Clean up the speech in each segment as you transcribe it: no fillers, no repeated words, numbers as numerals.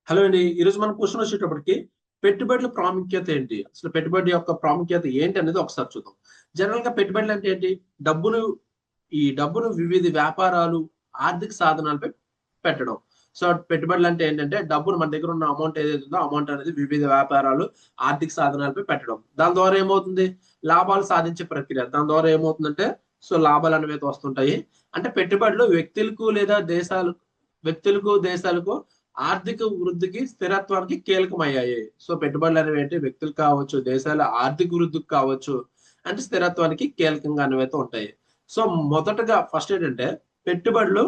Hello అండి. ఈరోజు మన క్వశ్చన్ వచ్చేటప్పటికి పెట్టుబడుల ప్రాముఖ్యత ఏంటి? అసలు పెట్టుబడి యొక్క ప్రాముఖ్యత ఏంటి అనేది ఒకసారి చూద్దాం. జనరల్ గా పెట్టుబడులు అంటే ఏంటి? డబ్బును ఈ డబ్బును వివిధ వ్యాపారాలు, ఆర్థిక సాధనాలపై పెట్టడం. సో, పెట్టుబడులు అంటే ఏంటంటే డబ్బును మన దగ్గర ఉన్న అమౌంట్ ఏదైతే ఉందో అమౌంట్ అనేది వివిధ వ్యాపారాలు, ఆర్థిక సాధనాలపై పెట్టడం. దాని ద్వారా ఏమవుతుంది? లాభాలు సాధించే ప్రక్రియ. దాని ద్వారా ఏమవుతుందంటే లాభాలు అనేవి వస్తుంటాయి. అంటే పెట్టుబడులు వ్యక్తులకు, దేశాలకు ఆర్థిక వృద్ధికి, స్థిరత్వానికి కీలకమయ్యాయి. సో, పెట్టుబడులు అనేవి ఏంటి? వ్యక్తులు కావచ్చు, దేశాల ఆర్థిక వృద్ధికి కావచ్చు, అంటే స్థిరత్వానికి కీలకంగా అనేవైతే ఉంటాయి. సో, మొదటగా ఫస్ట్ ఏంటంటే పెట్టుబడులు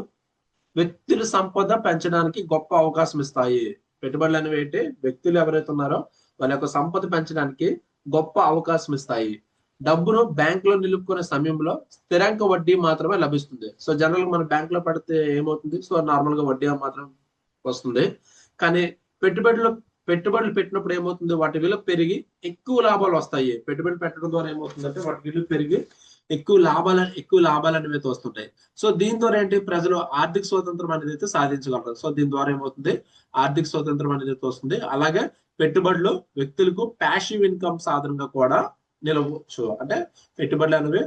వ్యక్తుల సంపద పెంచడానికి గొప్ప అవకాశం ఇస్తాయి. పెట్టుబడులు అనేవి ఏంటి? వ్యక్తులు ఎవరైతే ఉన్నారో వాళ్ళ యొక్క సంపద పెంచడానికి గొప్ప అవకాశం ఇస్తాయి. డబ్బును బ్యాంకులో నిలుపుకునే సమయంలో స్థిరాంక వడ్డీ మాత్రమే లభిస్తుంది. సో, జనరల్ గా మనం బ్యాంక్ లో పెడితే ఏమవుతుంది? సో, నార్మల్ గా వడ్డీ మాత్రం వస్తుంది. కానీ పెట్టుబడులు పెట్టుబడులు పెట్టినప్పుడు ఏమవుతుంది? వాటి విలువ పెరిగి ఎక్కువ లాభాలు వస్తాయి. పెట్టుబడులు పెట్టడం ద్వారా ఏమవుతుందంటే వాటి విలువ పెరిగి ఎక్కువ లాభాలు అనేవి అయితే వస్తుంటాయి. సో, దీని ద్వారా ఏంటి? ప్రజలు ఆర్థిక స్వాతంత్రం అనేది అయితే సాధించగలరు. సో, దీని ద్వారా ఏమవుతుంది? ఆర్థిక స్వాతంత్రం అనేది అయితే వస్తుంది. అలాగే పెట్టుబడులు వ్యక్తులకు ప్యాసివ్ ఇన్కమ్ సాధనంగా కూడా నిలవచ్చు. అంటే పెట్టుబడులు అనేవి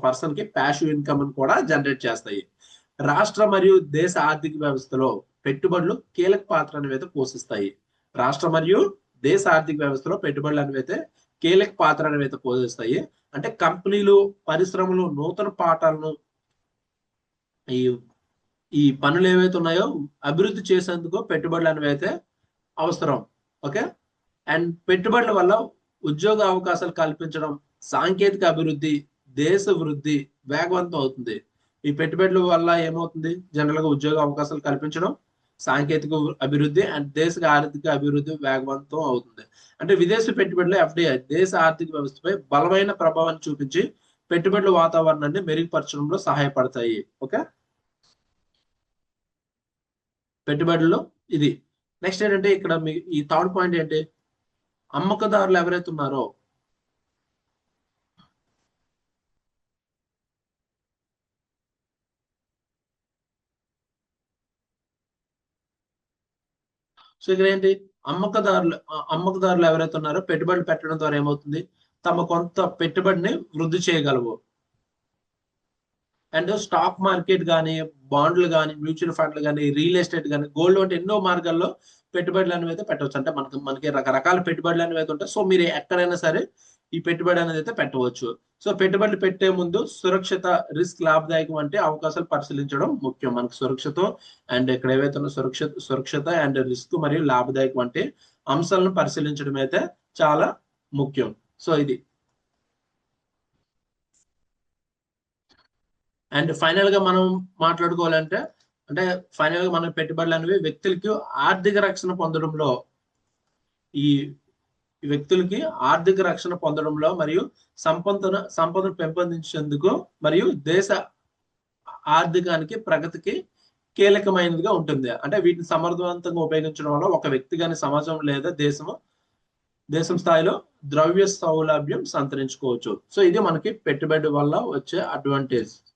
పర్సన్ కి ప్యాసివ్ ఇన్కమ్ అని కూడా జనరేట్ చేస్తాయి. రాష్ట్ర మరియు దేశ ఆర్థిక వ్యవస్థలో పెట్టుబడులు కీలక పాత్ర అనేవి అయితే పోషిస్తాయి. రాష్ట్ర మరియు దేశ ఆర్థిక వ్యవస్థలో పెట్టుబడులు అనేవి అయితే కీలక పాత్ర అనేవి అయితే పోషిస్తాయి. అంటే కంపెనీలు, పరిశ్రమలు నూతన పాఠాలను ఈ ఈ పనులు ఏవైతే ఉన్నాయో అభివృద్ధి చేసేందుకు పెట్టుబడులు అనేవి అయితే అవసరం. ఓకే. అండ్ పెట్టుబడుల వల్ల ఉద్యోగ అవకాశాలు కల్పించడం, సాంకేతిక అభివృద్ధి, దేశ వృద్ధి వేగవంతం అవుతుంది. ఈ పెట్టుబడుల వల్ల ఏమవుతుంది? జనరల్ గా ఉద్యోగ అవకాశాలు కల్పించడం, సాంకేతిక అభివృద్ధి అండ్ దేశ ఆర్థిక అభివృద్ధి వేగవంతం అవుతుంది. అంటే విదేశీ పెట్టుబడులు ఎఫ్డిఐ దేశ ఆర్థిక వ్యవస్థపై బలమైన ప్రభావాన్ని చూపించి పెట్టుబడుల వాతావరణాన్ని మెరుగుపరచడంలో సహాయపడతాయి. ఓకే. పెట్టుబడులు ఇది. నెక్స్ట్ ఏంటంటే ఇక్కడ ఈ థర్డ్ పాయింట్ ఏంటి? అమ్మకదారులు ఎవరైతే ఉన్నారో సో ఇక్కడ ఏంటి? అమ్మకదారులు ఎవరైతే ఉన్నారో పెట్టుబడులు పెట్టడం ద్వారా ఏమవుతుంది? తమ కొంత పెట్టుబడిని వృద్ధి చేయగలవు. అండ్ స్టాక్ మార్కెట్ కానీ, బాండ్లు కానీ, మ్యూచువల్ ఫండ్లు కానీ, రియల్ ఎస్టేట్ కానీ, గోల్డ్ వంటి ఎన్నో మార్గాల్లో పెట్టుబడులు అనేవి అయితే పెట్టవచ్చు. అంటే మనకి రకరకాల పెట్టుబడులు అనేవి అయితే ఉంటాయి. సో, మీరు ఎక్కడైనా సరే ఈ పెట్టుబడి అనేది అయితే పెట్టవచ్చు. సో, పెట్టుబడులు పెట్టే ముందు సురక్షిత, రిస్క్, లాభదాయకం అంటే అవకాశాలు పరిశీలించడం ముఖ్యం. మనకి సురక్షితం అండ్ ఇక్కడ ఏవైతే ఉన్న సురక్షిత అండ్ రిస్క్ మరియు లాభదాయకం అంటే అంశాలను పరిశీలించడం అయితే చాలా ముఖ్యం. సో, ఇది. అండ్ ఫైనల్ గా మనం మాట్లాడుకోవాలంటే అంటే ఫైనల్ గా మన పెట్టుబడులు అనేవి వ్యక్తులకి ఆర్థిక రక్షణ పొందడంలో ఈ వ్యక్తులకి ఆర్థిక రక్షణ పొందడంలో మరియు సంపదను పెంపొందించేందుకు మరియు దేశ ఆర్థికానికి ప్రగతికి కీలకమైనదిగా ఉంటుంది. అంటే వీటిని సమర్థవంతంగా ఉపయోగించడం వల్ల ఒక వ్యక్తి కానీ సమాజం లేదా దేశం స్థాయిలో ద్రవ్య సౌలభ్యం సంతరించుకోవచ్చు. సో, ఇది మనకి పెట్టుబడి వల్ల వచ్చే అడ్వాంటేజ్.